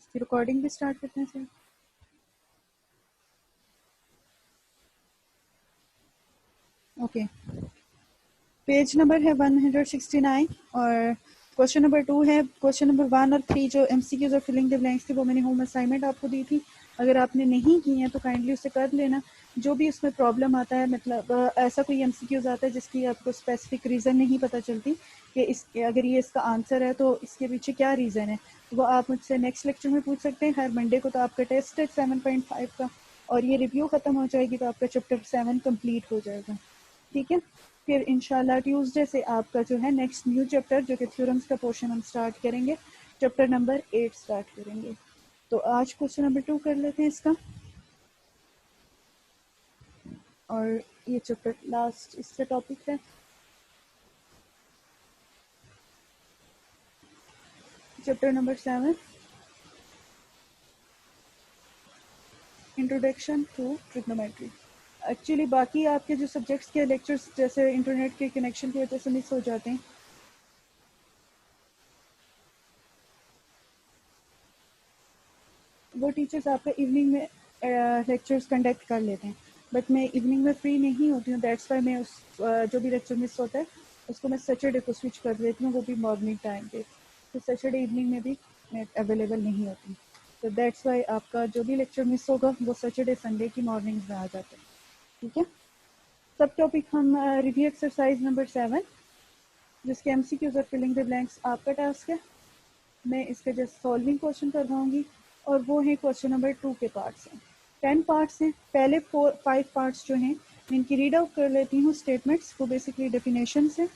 इसकी रिकॉर्डिंग भी स्टार्ट करते हैं सर। ओके, पेज नंबर है 169 और क्वेश्चन नंबर 2 है। क्वेश्चन नंबर 1 और 3 जो एमसीक्यूज और फिलिंग द ब्लैंक्स थी वो मैंने होम असाइनमेंट आपको दी थी। अगर आपने नहीं की है तो काइंडली उसे कर लेना। जो भी उसमें प्रॉब्लम आता है, मतलब ऐसा कोई एमसीक्यूज आता है जिसकी आपको स्पेसिफिक रीज़न नहीं पता चलती कि इस अगर ये इसका आंसर है तो इसके पीछे क्या रीज़न है, वो आप मुझसे नेक्स्ट लेक्चर में पूछ सकते हैं। हर मंडे को तो आपका टेस्ट है 7.5 का, और ये रिव्यू ख़त्म हो जाएगी तो आपका चैप्टर 7 कंप्लीट हो जाएगा। ठीक है, फिर इंशाल्लाह ट्यूसडे से आपका जो है नेक्स्ट न्यू चैप्टर जो कि थ्योरम्स का पोर्शन हम स्टार्ट करेंगे, चैप्टर नंबर 8 स्टार्ट करेंगे। तो आज क्वेश्चन नंबर 2 कर लेते हैं इसका, और ये चैप्टर लास्ट इसका टॉपिक है। Chapter number 7, introduction to trigonometry. Actually बाकी आपके जो सब्जेक्ट्स के लेक्चर्स जैसे इंटरनेट के कनेक्शन की वजह से मिस हो जाते हैं, वो टीचर्स आपका इवनिंग में लेक्चर्स कंडक्ट कर लेते हैं, बट मैं इवनिंग में फ्री नहीं होती हूँ। दैट्स वाई मैं उस जो भी लेक्चर मिस होता है उसको मैं सैटरडे को स्विच कर देती हूँ, वो भी मॉर्निंग टाइम पे। तो सैटरडे इवनिंग में भी मैं अवेलेबल नहीं होती, तो दैट्स वाई आपका जो भी लेक्चर मिस होगा वो सैटरडे संडे की मॉर्निंग में आ जाता है। ठीक है, सब टॉपिक हम रिव्यू एक्सरसाइज नंबर 7 जिसके एमसीक्यूज और फिलिंग द ब्लैंक्स आपका टास्क है। मैं इसके जस्ट सॉल्विंग क्वेश्चन करवाऊंगी, और वो है क्वेश्चन नंबर 2 के पार्ट्स हैं। 10 पार्ट्स हैं। पहले 5 पार्ट्स जो हैं मैं इनकी रीड आउट कर लेती हूँ। स्टेटमेंट्स वो बेसिकली डेफिनेशंस हैं,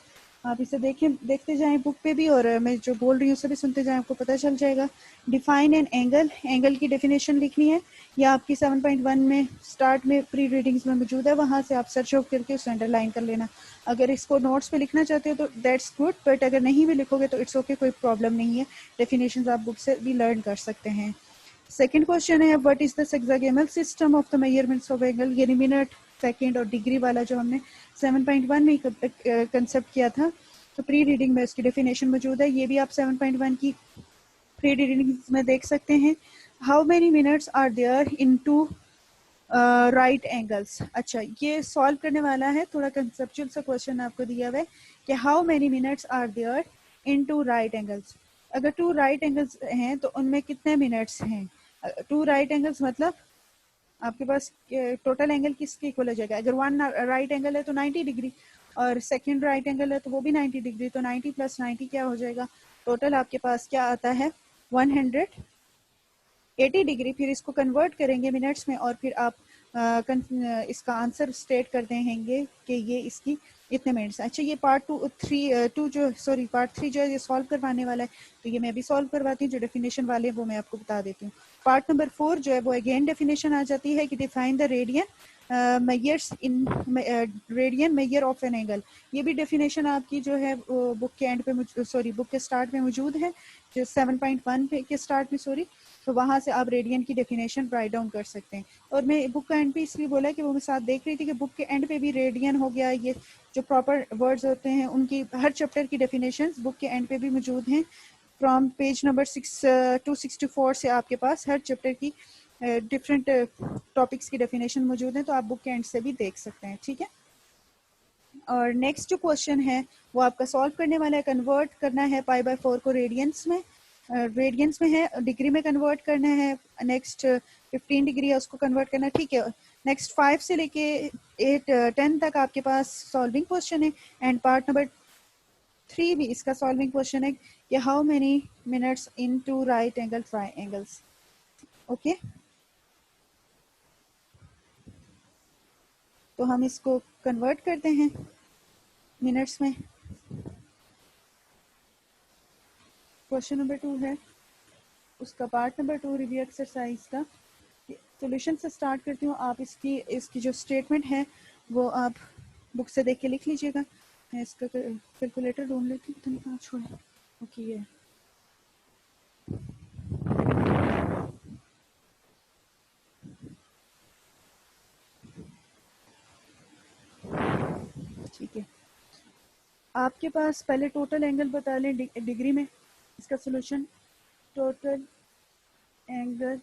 आप इसे देखते जाएं बुक पे भी, और मैं जो बोल रही हूँ उसे भी सुनते जाएं, आपको पता चल जाएगा। डिफाइन एन एंगल, एंगल की डेफिनेशन लिखनी है। यह आपकी 7.1 में स्टार्ट में प्री रीडिंग्स में मौजूद है, वहाँ से आप सर्च आउट करके उसे अंडरलाइन कर लेना। अगर इसको नोट्स पे लिखना चाहते हो तो दैट्स गुड, बट अगर नहीं भी लिखोगे तो इट्स ओके, कोई प्रॉब्लम नहीं है। डेफिनेशंस आप बुक से भी लर्न कर सकते हैं। सेकंड क्वेश्चन है, what is the sexagesimal system of the measurements of angle, यानी मिनट, सेकंड और डिग्री वाला जो हमने 7.1 में कंसेप्ट किया था, तो प्री रीडिंग में उसकी डेफिनेशन मौजूद है। ये भी आप 7.1 की प्री रीडिंग में देख सकते हैं। How many minutes are there in two right angles. अच्छा, ये सॉल्व करने वाला है, थोड़ा कंसेप्चुअल सा क्वेश्चन आपको दिया हुआ है कि how many minutes are there in two right angles. अगर 2 राइट एंगल्स हैं तो उनमें कितने मिनट्स हैं। 2 राइट एंगल्स मतलब आपके पास टोटल एंगल किसके इक्वल हो जाएगा। अगर 1 राइट एंगल है तो 90 डिग्री, और सेकंड राइट एंगल है तो वो भी 90 डिग्री, तो 90 प्लस 90 क्या हो जाएगा, टोटल आपके पास क्या आता है 180 डिग्री। फिर इसको कन्वर्ट करेंगे मिनट्स में, और फिर आप इसका आंसर स्टेट कर देंगे कि ये इसकी इतने मिनट्स। अच्छा, ये पार्ट 2 जो पार्ट 3 जो है ये सॉल्व करवाने वाला है, तो ये मैं भी सॉल्व करवाती हूँ। जो डेफिनेशन वाले हैं वो मैं आपको बता देती हूँ। पार्ट नंबर 4 जो है वो अगेन डेफिनेशन आ जाती है कि define the radian measures in radian measure of an angle. ये भी डेफिनेशन आपकी जो है बुक के एंड पे बुक के स्टार्ट में मौजूद है, जो 7.1 के स्टार्ट में तो वहाँ से आप रेडियन की डेफिनेशन राइट डाउन कर सकते हैं। और मैं बुक का एंड पे इसलिए बोला कि वो मैं साथ देख रही थी कि बुक के एंड पे भी रेडियन हो गया, ये जो प्रॉपर वर्ड्स होते हैं उनकी हर चैप्टर की डेफिनेशंस बुक के एंड पे भी मौजूद हैं। फ्रॉम पेज नंबर 264 से आपके पास हर चैप्टर की डिफरेंट टॉपिक्स की डेफिनेशन मौजूद है, तो आप बुक के एंड से भी देख सकते हैं। ठीक है, और नेक्स्ट जो क्वेश्चन है वो आपका सॉल्व करने वाला है। कन्वर्ट करना है π/4 को रेडियंस में, रेडियंस में है, डिग्री में कन्वर्ट करना है। नेक्स्ट 15 डिग्री है उसको कन्वर्ट करना है। ठीक है, नेक्स्ट 5 से लेके 10 तक आपके पास सॉल्विंग क्वेश्चन है, एंड पार्ट नंबर 3 भी इसका सॉल्विंग क्वेश्चन है कि how many minutes in two right angle triangles. Okay, तो हम इसको कन्वर्ट करते हैं मिनट्स में। क्वेश्चन नंबर 2 है, उसका पार्ट नंबर 2 रिव्यू एक्सरसाइज का सॉल्यूशन से स्टार्ट करती हूँ। आप इसकी जो स्टेटमेंट है वो आप बुक से देख के लिख लीजिएगा। मैं इसका कैलकुलेटर ढूंढ लेती हूँ, पता कहाँ छोड़ा। ओके, ये ठीक है। आपके पास पहले टोटल एंगल बता लें डिग्री में। इसका solution total angle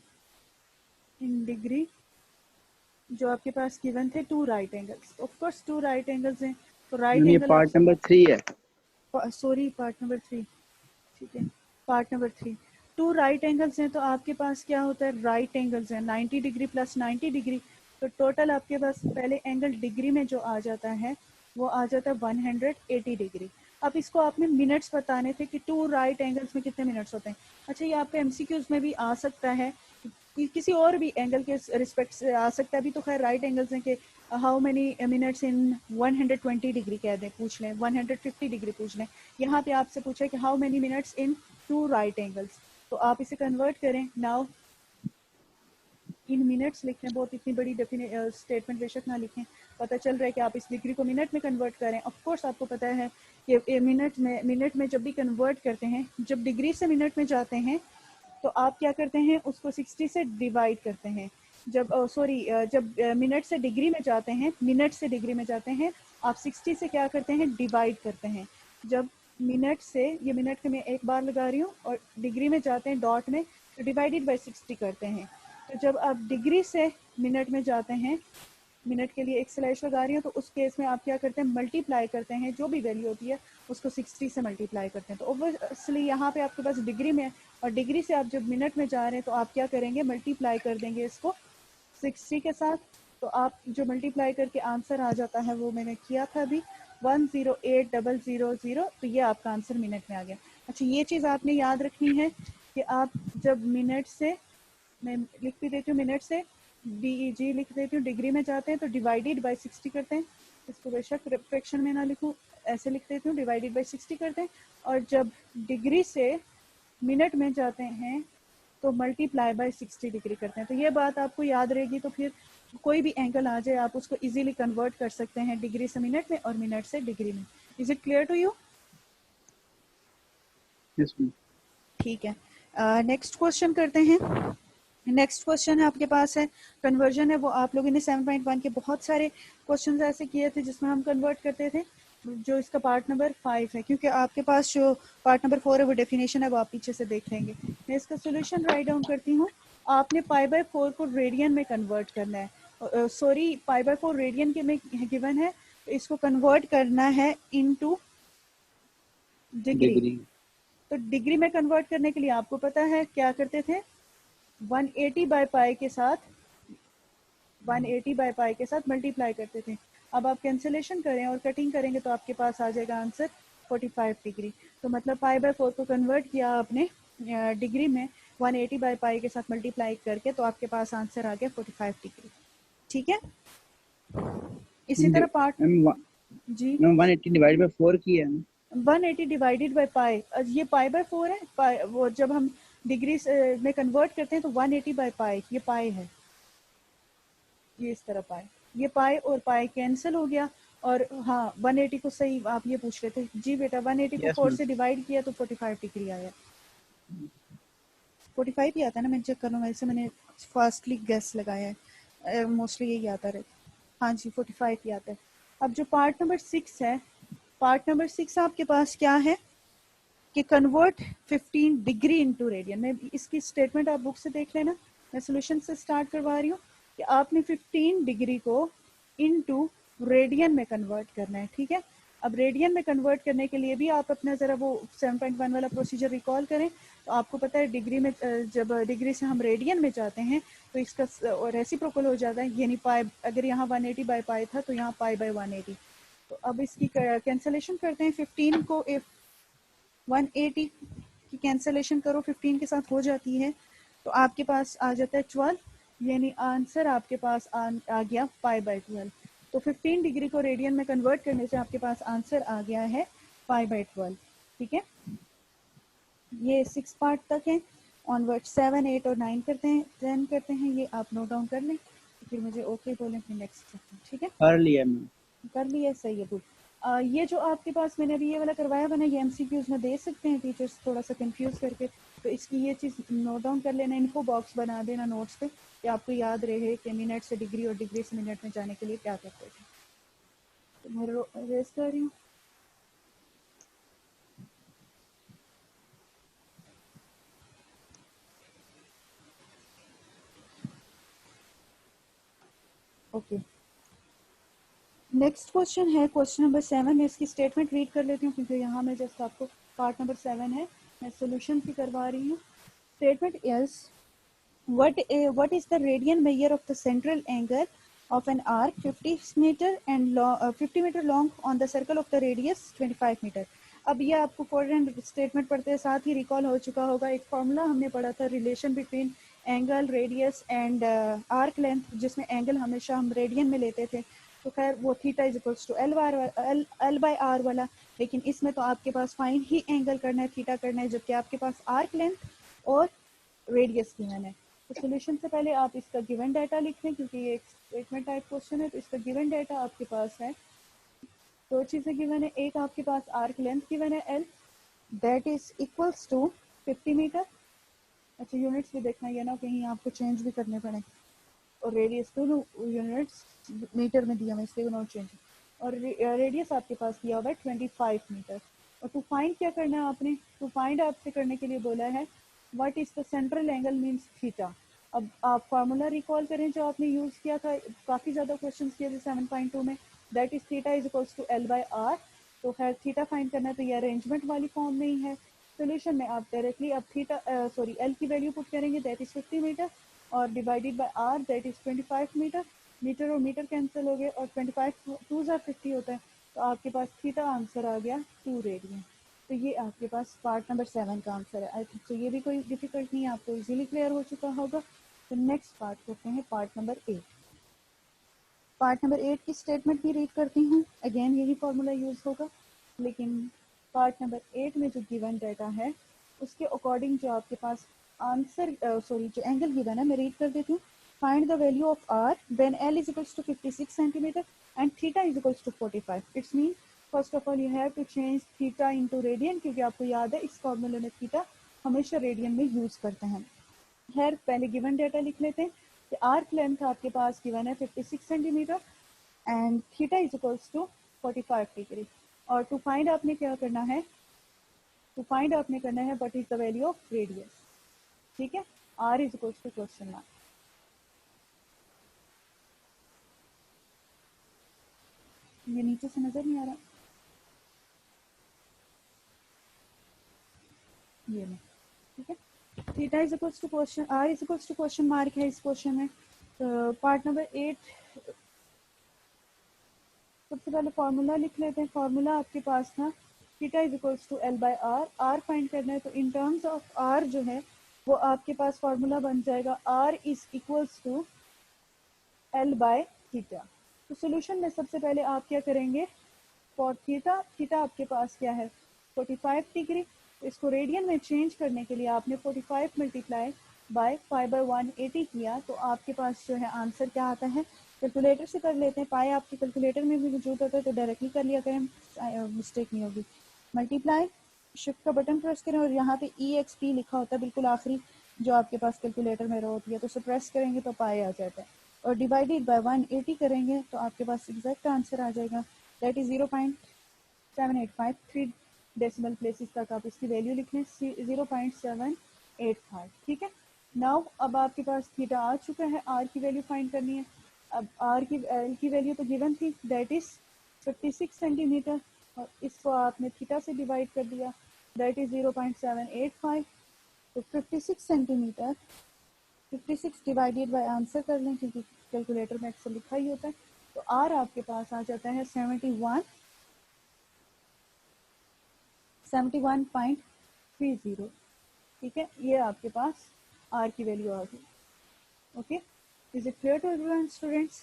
in degree जो आपके पास गिवन थे, 2 right angles. Of course 2 right angles हैं, तो राइट ये एंगल पार्ट नंबर 3 है। सॉरी पार्ट नंबर 3, ठीक है, पार्ट नंबर 3। 2 राइट एंगल्स हैं तो आपके पास क्या होता है, राइट एंगल्स हैं 90 डिग्री प्लस 90 डिग्री, तो टोटल आपके पास पहले एंगल डिग्री में जो आ जाता है वो आ जाता है 180 डिग्री। अब इसको आपने मिनट्स बताने थे कि 2 राइट एंगल्स में कितने मिनट्स होते हैं। अच्छा, ये आपके एमसीक्यूज में भी आ सकता है, किसी और भी एंगल के रिस्पेक्ट से आ सकता है। अभी तो खैर राइट एंगल्स हैं कि how many minutes in 120 degree कह दें, पूछ लें 150 डिग्री पूछ लें। यहाँ पे आपसे पूछा है कि how many minutes in 2 right angles, तो आप इसे कन्वर्ट करें। नाउ इन मिनट्स लिख लें, बहुत इतनी बड़ी स्टेटमेंट बेशक ना लिखें, पता चल रहा है कि आप इस डिग्री को मिनट में कन्वर्ट करें। ऑफ कोर्स आपको पता है कि मिनट में जब भी कन्वर्ट करते हैं, जब डिग्री से मिनट में जाते हैं तो आप क्या करते हैं, उसको 60 से डिवाइड करते हैं। जब जब मिनट से डिग्री में जाते हैं, मिनट से डिग्री में जाते हैं, आप 60 से क्या करते हैं, डिवाइड करते हैं। जब मिनट से, ये मिनट के मैं एक बार लगा रही हूँ, और डिग्री में जाते हैं डॉट में, तो डिवाइडेड बाई 60 करते हैं। तो जब आप डिग्री से मिनट में जाते हैं, मिनट के लिए एक स्लैश लगा रही हूँ, तो उस केस में आप क्या करते हैं, मल्टीप्लाई करते हैं, जो भी वैल्यू होती है उसको 60 से मल्टीप्लाई करते हैं। तो ओब्वियसली यहाँ पे आपके पास डिग्री में, और डिग्री से आप जब मिनट में जा रहे हैं तो आप क्या करेंगे, मल्टीप्लाई कर देंगे इसको 60 के साथ। तो आप जो मल्टीप्लाई करके आंसर आ जाता है वो मैंने किया था अभी 108,000, तो ये आपका आंसर मिनट में आ गया। अच्छा, ये चीज़ आपने याद रखनी है कि आप जब मिनट से, मैं लिख भी देती हूँ, मिनट से DEG लिख देती हूँ, डिग्री में जाते हैं तो डिवाइडेड बाय 60 करते हैं। इसको बेशक फ्रैक्शन में ना लिखूँ, ऐसे लिख देती हूँ, डिवाइडेड बाय 60 करते हैं। और जब डिग्री से मिनट में जाते हैं तो मल्टीप्लाई बाय 60 डिग्री करते हैं। तो ये बात आपको याद रहेगी, तो फिर कोई भी एंगल आ जाए आप उसको इजीली कन्वर्ट कर सकते हैं डिग्री से मिनट में और मिनट से डिग्री में। Is it clear to you? Yes ma'am. ठीक है, नेक्स्ट क्वेश्चन करते हैं। नेक्स्ट क्वेश्चन है आपके पास है कन्वर्जन है, वो आप लोगों ने 7.1 के बहुत सारे क्वेश्चंस ऐसे किए थे जिसमें हम कन्वर्ट करते थे। जो इसका पार्ट नंबर 5 है, क्योंकि आपके पास जो पार्ट नंबर 4 है वो डेफिनेशन है, वो आप पीछे से देख लेंगे। मैं इसका सोल्यूशन राइट डाउन करती हूँ। आपने π/4 को रेडियन में कन्वर्ट करना है, सॉरी π/4 रेडियन के में गिवन है, तो इसको कन्वर्ट करना है इनटू डिग्री। डिग्री। तो डिग्री में कन्वर्ट करने के लिए आपको पता है क्या करते थे, 180 बाय पाई के साथ, 180 बाय पाई के साथ मल्टीप्लाई करते थे। अब आप कैंसिलेशन करें और कटिंग करेंगे तो आपके पास आ जाएगा आंसर 45 डिग्री। तो मतलब π/4 को कन्वर्ट किया आपने डिग्री में 180 बाय पाई के साथ मल्टीप्लाई करके, तो आपके पास आंसर आ गया 45 डिग्री। ठीक है, इसी तरह part, ma'am ji 180 divide by 4 किया है। 180 डिवाइडेड बाय पाई, ये π/4 है, वो जब हम डिग्री में कन्वर्ट करते हैं तो 180 बाय पाई, ये पाई है, ये इस तरह पाई, ये पाई और पाई कैंसिल हो गया। और हाँ 180 को सही आप ये पूछ रहे थे, जी बेटा 180 को यस 4 मैम। से डिवाइड किया तो 45 डिग्री आया। 45 ही आता है ना, मैं चेक कर लूँ, वैसे मैंने फास्टली गैस लगाया है, मोस्टली यही आता रहता। हाँ जी 45 ही आता है। अब जो पार्ट नंबर 6 है, पार्ट नंबर 6 आपके पास क्या है कि कन्वर्ट 15 डिग्री इनटू रेडियन में। इसकी स्टेटमेंट आप बुक से देख लेना, मैं सोल्यूशन से स्टार्ट करवा रही हूँ कि आपने 15 डिग्री को इनटू रेडियन में कन्वर्ट करना है। ठीक है, अब रेडियन में कन्वर्ट करने के लिए भी आप अपना ज़रा वो 7.1 वाला प्रोसीजर रिकॉल करें। तो आपको पता है डिग्री में, जब डिग्री से हम रेडियन में जाते हैं तो इसका रेसिप्रोकल हो जाता है, यानी पाई, अगर यहाँ 180 बाई पाई था तो यहाँ पाई बाई 180। तो अब इसकी कैंसलेशन करते हैं, 15 को 180 की कैंसलेशन करो 15 के साथ हो जाती है, तो आपके पास आ जाता है 12, यानी आंसर आपके पास आ गया π/12। तो 15 डिग्री को रेडियन में कन्वर्ट करने से आपके पास आंसर आ गया है π/12। ठीक है, ये 6 पार्ट तक है। ऑनवर्ड 7, 8 और 9 करते हैं, 10 करते हैं, ये आप नोट डाउन कर लें, तो फिर मुझे ओके बोलें, फिर नेक्स्ट। ठीक है, कर लिया मैम। कर लिया, सही है, गुड। ये जो आपके पास मैंने अभी ये वाला करवाया बना, ये एमसीक्यूज में दे सकते हैं टीचर्स थोड़ा सा कंफ्यूज करके, तो इसकी ये चीज़ नोट डाउन कर लेना, इनको बॉक्स बना देना नोट्स पे, कि आपको याद रहे कि मिनट से डिग्री और डिग्री से मिनट में जाने के लिए क्या करते थे। तो मैं रेस कर रही हूँ। ओके, नेक्स्ट क्वेश्चन है क्वेश्चन नंबर 7। मैं इसकी स्टेटमेंट रीड कर लेती हूँ क्योंकि यहाँ मैं जस्ट आपको पार्ट नंबर 7 है, मैं सोल्यूशन की करवा रही हूँ। Statement is what is the radian measure of the central angle of an arc 50 meter and 50 meter long on the circle of the radius 25 meter। अब ये आपको फॉरन स्टेटमेंट पढ़ते साथ ही रिकॉल हो चुका होगा। एक फॉर्मूला हमने पढ़ा था relation between angle, radius and arc length, जिसमें एंगल हमेशा हम रेडियन में लेते थे। तो खैर वो theta is equals to L by R वाला, लेकिन इसमें तो आपके पास फाइंड ही एंगल करना है, थीटा करना है, जबकि आपके पास आर्क लेंथ और रेडियस गिवन है। तो सोल्यूशन से पहले आप इसका गिवन डाटा लिख लें क्योंकि ये एक स्टेटमेंट टाइप क्वेश्चन है। तो इसका गिवन डाटा आपके पास है, दो चीज़ें गिवन है। एक आपके पास आर्क लेंथ गिवन है L, that is equals to 50 metre. अच्छा, यूनिट्स भी देखना, ये ना कहीं आपको चेंज भी करने पड़े। और रेडियस दोनों यूनिट्स मीटर में दिया हुआ, इसलिए नोट चेंज। और रेडियस आपके पास दिया हुआ है 25 मीटर। और टू फाइंड क्या करना है आपने, टू फाइंड आपसे करने के लिए बोला है what is the central angle means theta. अब आप फार्मूला रिकॉल करें जो आपने यूज किया था, काफी ज्यादा क्वेश्चन किए थे 7.2 में, that is theta is equals to L by R. तो खैर थीटा फाइंड करना है तो ये अरेंजमेंट वाली फॉर्म में ही है। सोल्यूशन में आप डायरेक्टली अब थीटा सॉरी एल की वैल्यू पुट करेंगे, दैट इज 50 मीटर और divided by R, that is 25 metre. Metre और मीटर कैंसिल हो गए और 25 2 50 होता है, तो आपके पास थीटा आंसर आ गया 2 रेडियन। तो ये आपके पास पार्ट नंबर 7 का आंसर है। आई थिंक तो ये भी कोई डिफिकल्ट नहीं है, आपको इजीली क्लियर हो चुका होगा। तो नेक्स्ट पार्ट करते हैं पार्ट नंबर 8। पार्ट नंबर 8 की स्टेटमेंट भी रीड करती हूँ। अगेन यही फॉर्मूला यूज होगा, लेकिन पार्ट नंबर 8 में जो गिवन डाटा है उसके अकॉर्डिंग जो आपके पास आंसर सॉरी जो एंगल गिवन है मैं रीड कर देती हूँ। Find the value of R when L is equals to 56 centimetre and theta is equals to 45। It's mean first of all you have to change theta into radian, क्योंकि आपको याद है इस फॉर्मूले में थीटा हमेशा रेडियन में यूज करते हैं। खैर पहले गिवन डाटा लिख लेते हैं कि आर्क लेंथ आपके पास गिवन है 56 centimetre and theta is equals to 45 degree. और टू फाइंड आपने क्या करना है, टू फाइंड आपने करना है what is the value of radius. ठीक है, R is equals to question mark. ये नीचे से नजर नहीं आ रहा, ये नहीं, ठीक है। Theta is equals to question, R is equals to question mark है इस क्वेश्चन में। तो पार्ट नंबर 8 सबसे पहले फॉर्मूला लिख लेते हैं। फॉर्मूला आपके पास था theta is equals to L by R. R find करना है तो इन टर्म्स ऑफ आर जो है वो आपके पास फॉर्मूला बन जाएगा R is equals to L by theta. तो सोल्यूशन में सबसे पहले आप क्या करेंगे, फॉर थीटा, थीटा आपके पास क्या है 45 डिग्री। तो इसको रेडियन में चेंज करने के लिए आपने 45 मल्टीप्लाई बाय 5/180 किया, तो आपके पास जो है आंसर क्या आता है। कैलकुलेटर से कर लेते हैं, पाई आपके कैलकुलेटर में भी मौजूद होता है तो डायरेक्टली कर लिया करें, मिस्टेक नहीं होगी। मल्टीप्लाई, शिफ्ट का बटन प्रेस करें और यहाँ पे EXP लिखा होता है बिल्कुल आखिरी जो आपके पास कैलकुलेटर में रो होती है, तो उसे प्रेस करेंगे तो पाई आ जाता है। और डिवाइडेड बाय 180 करेंगे तो आपके पास एग्जैक्ट आंसर आ जाएगा, दैट इज 0.785। 3 डेसिमल प्लेसेस तक आप इसकी वैल्यू लिख लें, 0.785। ठीक है, नाउ अब आपके पास थीटा आ चुका है, आर की वैल्यू फाइंड करनी है। अब आर की एल की वैल्यू तो गिवन थी, दैट इज 56 सेंटीमीटर, और इसको आपने थीटा से डिवाइड कर दिया, दैट इज 0.785। तो 56 सेंटीमीटर 56 डिवाइडेड बाय आंसर कर लें क्योंकि कैलकुलेटर में अक्सर लिखा ही होता है। तो आर आपके पास आ जाता है 71.30। ठीक है, ये आपके पास आर की वैल्यू आ गई। Okay, is it clear to everyone students.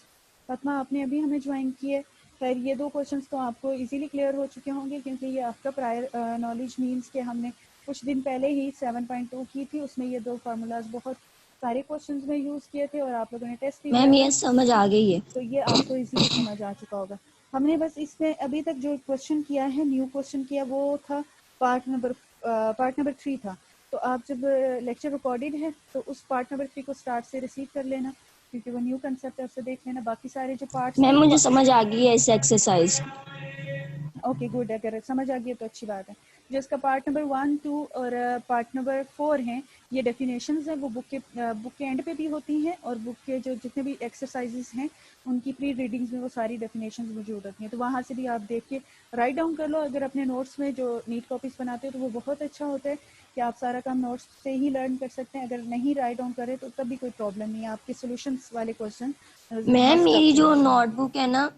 Fatma आपने अभी हमें ज्वाइन की है। खैर ये दो क्वेश्चंस तो आपको इजीली क्लियर हो चुके होंगे क्योंकि ये आपका प्रायर नॉलेज मीन्स के हमने कुछ दिन पहले ही 7.2 की थी, उसमें ये दो फार्मूलाज बहुत सारे क्वेश्चंस में यूज किए थे और आप लोगों ने टेस्ट भी मैम दिया ये था, समझ आ गई है। तो ये आपको इजीली समझ आ चुका होगा। हमने बस इसमें अभी तक जो क्वेश्चन किया है, न्यू क्वेश्चन किया, वो था पार्ट नंबर 3 था। तो आप जब लेक्चर रिकॉर्डेड है तो उस पार्ट नंबर 3 को स्टार्ट से रिसीव कर लेना क्योंकि वो न्यू कंसेप्ट है, उससे देख लेना। बाकी सारे जो पार्ट्स थे मैम वो मुझे समझ आ गई है इस एक्सरसाइज। ओके गुड, अगर समझ आ गई तो अच्छी बात है। जिसका पार्ट नंबर 1, 2 और पार्ट नंबर 4 हैं, ये डेफिनेशंस हैं, वो बुक के एंड पे भी होती हैं, और बुक के जो जितने भी एक्सरसाइजेस हैं उनकी प्री रीडिंग्स में वो सारी डेफिनेशंस मौजूद होती हैं। तो वहाँ से भी आप देख के राइट डाउन कर लो। अगर अपने नोट्स में जो नीट कॉपीज बनाते हो तो वो बहुत अच्छा होता है कि आप सारा काम नोट्स से ही लर्न कर सकते हैं। अगर नहीं राइट डाउन करें तो तब भी कोई प्रॉब्लम नहीं है, आपके सोल्यूशंस वाले क्वेश्चन मैम मस्ट मेरी आपको जो याद होंगे। नोटबुक है ना,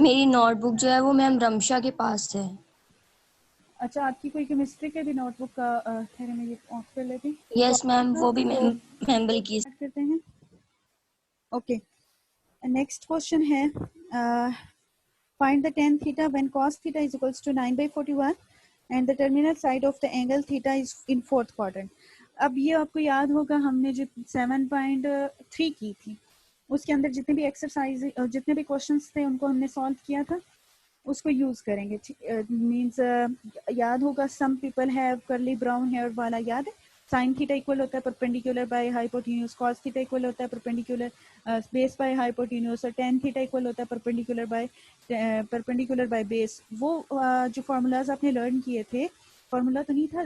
मेरी नोटबुक जो है वो मैम रमशा के पास है। अच्छा, आपकी कोई केमिस्ट्री के भी नोटबुक का ठहरे मैं ये ऑफ कर लेती यस मैम, वो भी तो मैम बल्कि स्टार्ट करते हैं। ओके, नेक्स्ट क्वेश्चन है find the tan theta when cos theta is equals to 9/41 and the terminal side of the angle theta is in fourth quadrant। अब ये आपको याद होगा हमने जो 7.3 की थी उसके अंदर जितने भी एक्सरसाइज जितने भी क्वेश्चंस थे उनको हमने सॉल्व किया था, उसको यूज करेंगे। मींस याद होगा some people have curly brown hair वाला, याद है? साइन थीटा इक्वल होता है perpendicular by hypotenuse, cos theta equal होता है परपेंडिकुलर बेस बाय हाइपोटेन्यूज, और टेन थीटा इक्वल होता है परपेंडिकुलर बाय बेस। वो जो फार्मूलाज आपने लर्न किए थे, फार्मूला तो नहीं था,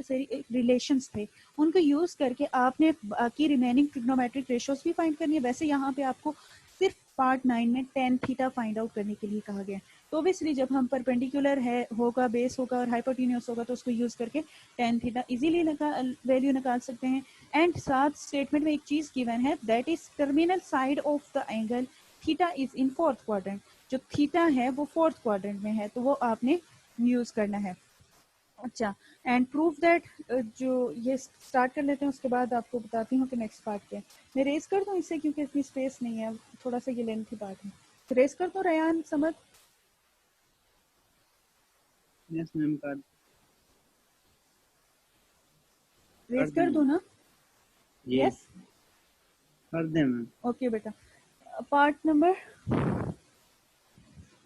रिलेशंस थे, उनको यूज करके आपने बाकी रिमेनिंग ट्रिग्नोमेट्रिक रेशियोज भी फाइंड करनी है। वैसे यहाँ पे आपको सिर्फ पार्ट 9 में टेन थीटा फाइंड आउट करने के लिए कहा गया है। तो ऑब्वियसली जब हम परपेंडिकुलर है होगा, बेस होगा और हाइपोटेन्यूज होगा तो उसको यूज करके टेन थीटा इजीली वैल्यू निकाल सकते हैं। एंड साथ स्टेटमेंट में एक चीज गिवन है, that is terminal side of the angle theta is in fourth quadrant. जो थीटा है वो फोर्थ क्वाड्रेंट में है, तो वो आपने यूज करना है। अच्छा, एंड प्रूफ दैट, जो ये स्टार्ट कर लेते हैं उसके बाद आपको बताती हूँ कि नेक्स्ट पार्ट क्या है। मैं रेस कर दूँ इससे क्योंकि इतनी स्पेस नहीं है, थोड़ा सा ये लेंथी पार्ट है, तो रेस कर दूँ रयान समझ? यस मैम कर रेस दें कर दो मैम। ना? जी यस, कर दें मैम। ओके बेटा। Part number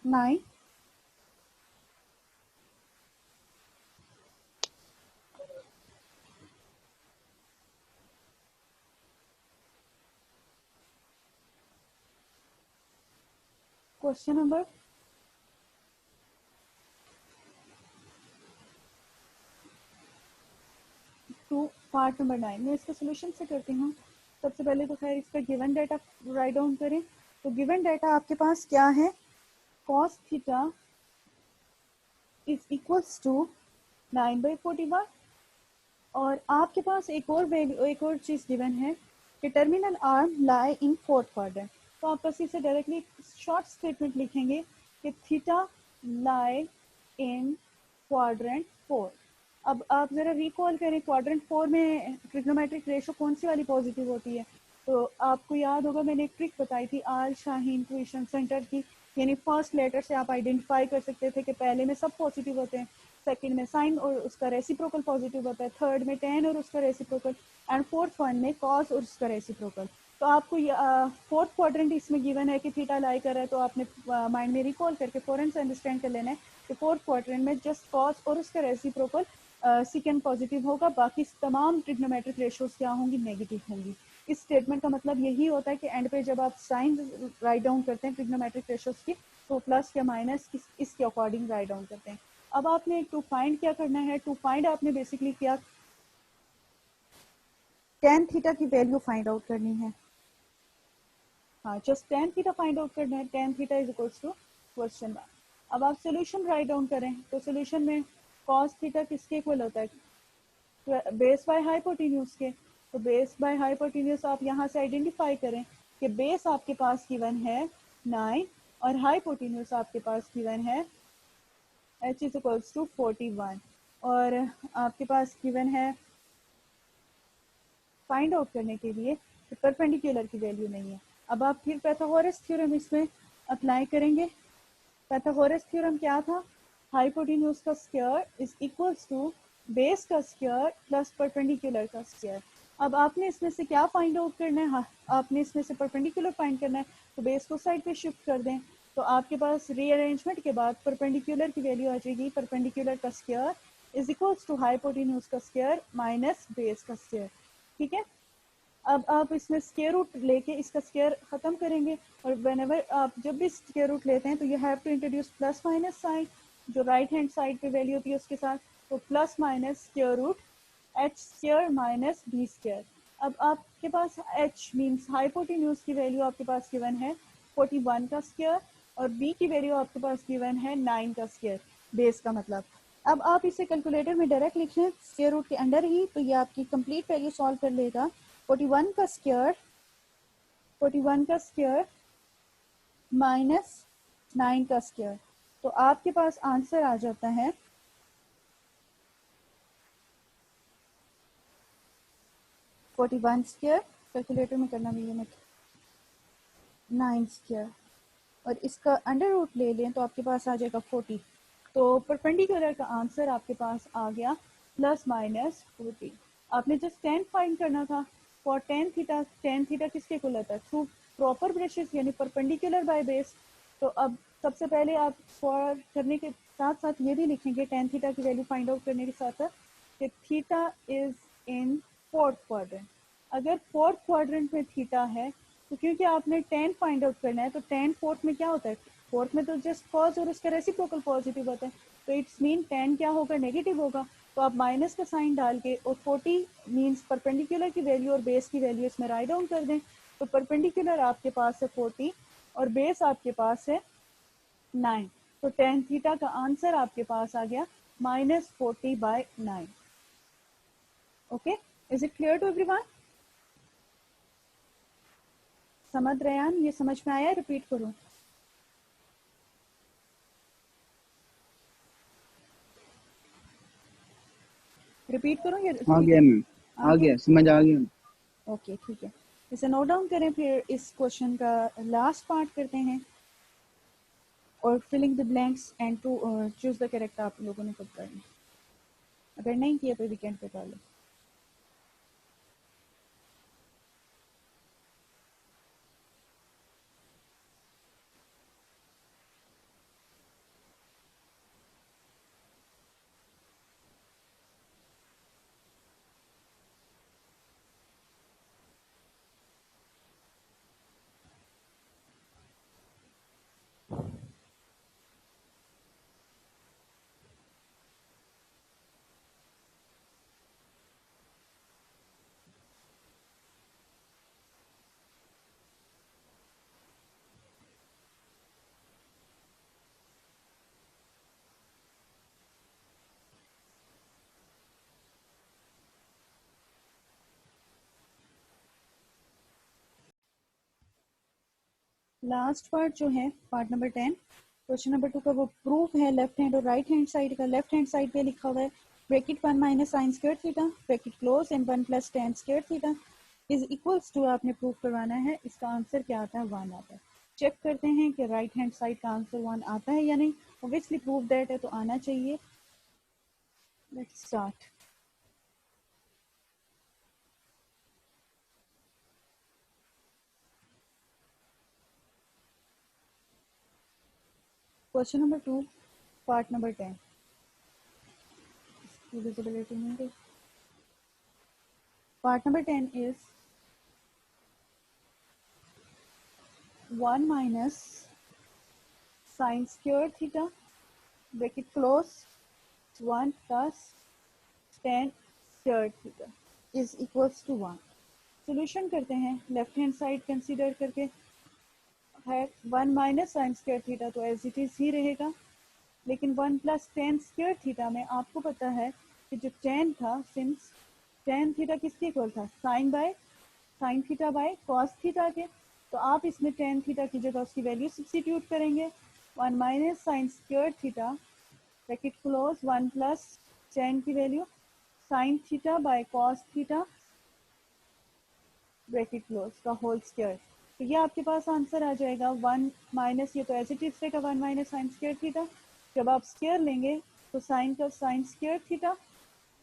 9, question number 2, part number 9। मैं इसका सोल्यूशन से करती हूँ। सबसे पहले तो खैर इसका गिवन डाटा राइट डाउन करें। तो गिवन डाटा आपके पास क्या है, cos theta is equals to 9/41, और आपके पास एक और वैल्यू, एक और चीज गिवन है कि terminal arm lie in fourth quadrant. तो आप बस इसे डायरेक्टली शॉर्ट स्टेटमेंट लिखेंगे कि थीटा लाई इन क्वाड्रेंट 4। अब आप जरा रिकॉल करें, क्वाड्रेंट 4 में ट्रिग्नोमेट्रिक रेशो कौन सी वाली पॉजिटिव होती है? तो आपको याद होगा मैंने एक ट्रिक बताई थी आर शाहीन ट्यूशन सेंटर की, यानी फर्स्ट लेटर से आप आइडेंटिफाई कर सकते थे कि पहले में सब पॉजिटिव होते हैं, सेकंड में साइन और उसका रेसिप्रोकल पॉजिटिव होता है, थर्ड में टेन और उसका रेसिप्रोकल, एंड फोर्थ वन में कॉस और उसका रेसिप्रोकल। तो आपको फोर्थ क्वाड्रेंट इसमें गिवन है कि थीटा लाई कर रहा है, तो आपने माइंड में रिकॉल करके फौरन से अंडरस्टैंड कर लेना है कि फोर्थ क्वाड्रेंट में जस्ट कॉस और उसका रेसिप्रोकल सेकंड पॉजिटिव होगा, बाकी तमाम ट्रिग्नोमेट्रिक रेशियोज क्या होंगी, नेगेटिव होंगी। इस स्टेटमेंट का मतलब यही होता है कि एंड पे जब आप साइन राइट डाउन करते हैं ट्रिग्नोमेट्रिक रेशियोज की, तो प्लस या माइनस इसके अकॉर्डिंग राइट डाउन करते हैं। अब आपने टू फाइंड क्या करना है, टू फाइंड आपने बेसिकली क्या, टेन थीटा की वैल्यू फाइंड आउट करनी है। हाँ, just tan theta find out करना है। Tan theta is equals to question mark. अब आप सोल्यूशन राइट डाउन करें, तो सोल्यूशन में कॉस थीटा किसके इक्वल होता है, बेस बाय हाइपोटेन्यूज के। तो बेस बाय हाइपोटेन्यूज आप यहाँ से आइडेंटिफाई करें कि बेस आपके पास गिवन है 9 और हाइपोटेन्यूज आपके पास गिवन है h इज इक्वल्स टू 41, और आपके पास गिवन है फाइंड आउट करने के लिए कि परपेंडिकुलर की वैल्यू नहीं है। अब आप फिर पाइथागोरस थ्योरम इसमें अप्लाई करेंगे। पाइथागोरस थ्योरम क्या था, हाइपोटेन्यूज का square is equals to base का स्क्वायर प्लस परपेंडिकुलर का स्क्वायर। अब आपने इसमें से क्या फाइंड आउट करना है, हाँ, आपने इसमें से परपेंडिकुलर फाइंड करना है, तो बेस को साइड पे शिफ्ट कर दें, तो आपके पास रीअरेंजमेंट के बाद परपेंडिकुलर की वैल्यू आ जाएगी, परपेंडिकुलर का square is equals to hypotenuse का स्क्वायर माइनस बेस का स्क्वायर। ठीक है, अब आप इसमें स्क्वायर रूट लेके इसका स्क्वायर खत्म करेंगे, और व्हेनेवर आप जब भी स्क्वायर रूट लेते हैं तो you have to introduce plus minus sign, जो राइट हैंड साइड पे वैल्यू होती है उसके साथ। तो plus minus square root H square minus B square. अब आपके पास h मीन्स हाइपोटेन्यूज की वैल्यू आपके पास गिवन है 41 का स्क्वायर और b की वैल्यू आपके पास गिवन है 9 का स्क्वायर, बेस का मतलब। अब आप इसे कैलकुलेटर में डायरेक्ट लिख लें स्क्वायर रूट के अंडर ही, तो ये आपकी कंप्लीट वैल्यू सॉल्व कर लेगा। 41 का स्क्वायर माइनस 9 का स्क्वायर, तो आपके पास आंसर आ जाता है 41 स्क्वायर, कैलकुलेटर में करना भी मत, 9 स्क्वायर और इसका अंडर रूट ले लें तो आपके पास आ जाएगा 40। तो परपेंडिकुलर का आंसर आपके पास आ गया प्लस माइनस 40। आपने जस्ट tan फाइंड करना था फॉर tan थीटा किसके इक्वल होता है थ्रू प्रॉपर ब्रशेस यानी परपेंडिकुलर बाय बेस। तो अब सबसे पहले आप फॉर करने के साथ साथ ये भी लिखेंगे tan थीटा की वैल्यू फाइंड आउट करने के साथ साथ कि theta is in fourth quadrant. अगर फोर्थ क्वाड्रेंट में थीटा है तो क्योंकि आपने tan फाइंड आउट करना है तो tan फोर्थ में क्या होता है, फोर्थ में तो जस्ट कॉज और उसका रेसिप्रोकल पॉजिटिव होता है, तो इट्स मीन tan क्या होगा, नेगेटिव होगा। तो आप माइनस का साइन डाल के और 40 मीन्स परपेंडिकुलर की वैल्यू और बेस की वैल्यू इसमें राइट डाउन कर दें। तो परपेंडिकुलर आपके पास है 40 और बेस आपके पास है 9, तो tan थीटा का आंसर आपके पास आ गया -40/9। Okay, is it clear to everyone? समझ रयान, ये समझ में आया? रिपीट करूं? रिपीट करूं या आ गया मैम, आ गया, समझ आ गया। ओके ठीक है, इसे नोट डाउन करें। फिर इस क्वेश्चन का लास्ट पार्ट करते हैं और filling the blanks and to choose the correct आप लोगों ने कब करना है। अगर नहीं किया तो वीकेंड पे कर लो। लास्ट पार्ट जो है पार्ट नंबर 10 क्वेश्चन नंबर 2 का वो प्रूफ है लेफ्ट हैंड और राइट हैंड साइड का। लेफ्ट हैंड साइड पे लिखा हुआ है bracket 1 minus sine square theta bracket close and 1 plus tan square theta is equals to आपने प्रूफ करवाना है। इसका आंसर क्या आता है? 1 आता है। चेक करते हैं कि राइट हैंड साइड का आंसर 1 आता है या नहीं। ऑब्वियसली प्रूफ दैट है तो आना चाहिए। Let's start. Question number 2 part number 10 visibility नहीं गई। Part number 10 is 1 minus sine square theta bracket close 1 plus tan square theta is equals to 1। Solution करते हैं। लेफ्ट हैंड साइड कंसीडर करके है 1 माइनस साइन स्क्वायर थीटा तो as it is ही रहेगा, लेकिन 1 प्लस tan स्क्वायर थीटा में आपको पता है कि जो tan था, सिंस tan थीटा किसके इक्वल था? Sine theta by cos theta के। तो आप इसमें tan थीटा की जगह उसकी वैल्यू सब्स्टिट्यूट करेंगे। 1 minus sine square theta bracket close 1 plus tan की value sine theta by cos theta bracket close का होल स्क्वायर। तो ये आपके पास आंसर आ जाएगा 1 माइनस, ये तो एज इट इज रहेगा 1 माइनस साइन स्क्वायर थीटा। जब आप स्क्वायर लेंगे तो साइन का sine square theta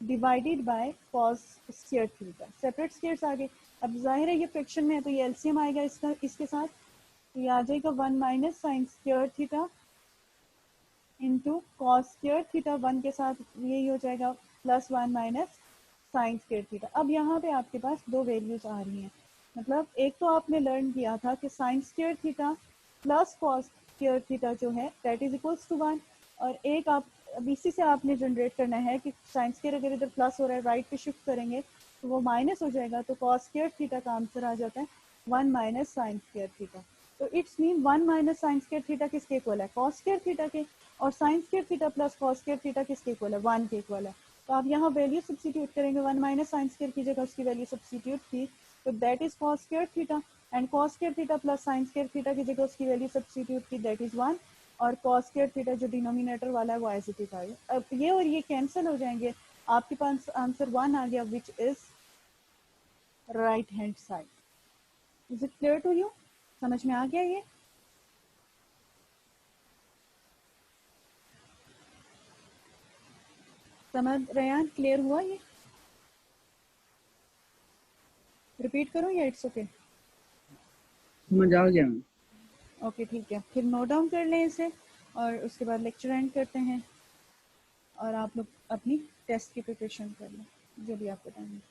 divided by cos square theta, separate squares आ गए। अब जाहिर है ये फ्रैक्शन में है तो ये एलसीएम आएगा इसका इसके साथ, तो ये आ जाएगा 1 minus sine square theta into cos square theta, 1 के साथ यही हो जाएगा plus 1 minus sine square theta. अब यहाँ पे आपके पास दो वैल्यूज आ रही हैं, मतलब एक तो आपने लर्न किया था कि sign square theta plus cos square theta जो है दैट इज इक्वल्स टू 1, और एक आप अब इसी से आपने जनरेट करना है कि साइन स्क्वायर अगर इधर प्लस हो रहा है राइट पे शिफ्ट करेंगे तो वो माइनस हो जाएगा, तो कॉस स्क्वायर थीटा का आंसर आ जाता है 1 माइनस साइन स्क्वायर थीटा। तो it's mean 1 minus sine square theta किसके इक्वल है, कॉस स्क्वायर थीटा के, और sign square theta plus cos square theta किसके इक्वल है, 1 के इक्वल है। तो आप यहाँ वैल्यू सब्स्टिट्यूट करेंगे, 1 माइनस साइन स्क्वायर की जगह उसकी वैल्यू सब्स्टिट्यूट की, तो that is cos square theta, and cos square theta plus sign square theta की जगह उसकी वैल्यू सब्स्टिट्यूट की, दैट इज 1, और कॉस स्क्वायर थीटा जो डिनोमिनेटर वाला है वो एज इट इज आएगा। अब ये और ये कैंसिल हो जाएंगे, आपके पास आंसर 1 आ गया which is right hand side. Is it clear to you, समझ में आ गया ये? समझ रहे, क्लियर हुआ ये? रिपीट करूं या इट्स ओके? समझ आ गया। ओके ठीक है, फिर नोट डाउन कर लें इसे और उसके बाद लेक्चर एंड करते हैं और आप लोग अपनी टेस्ट की प्रिपरेशन कर लें जो भी आपको टाइम है।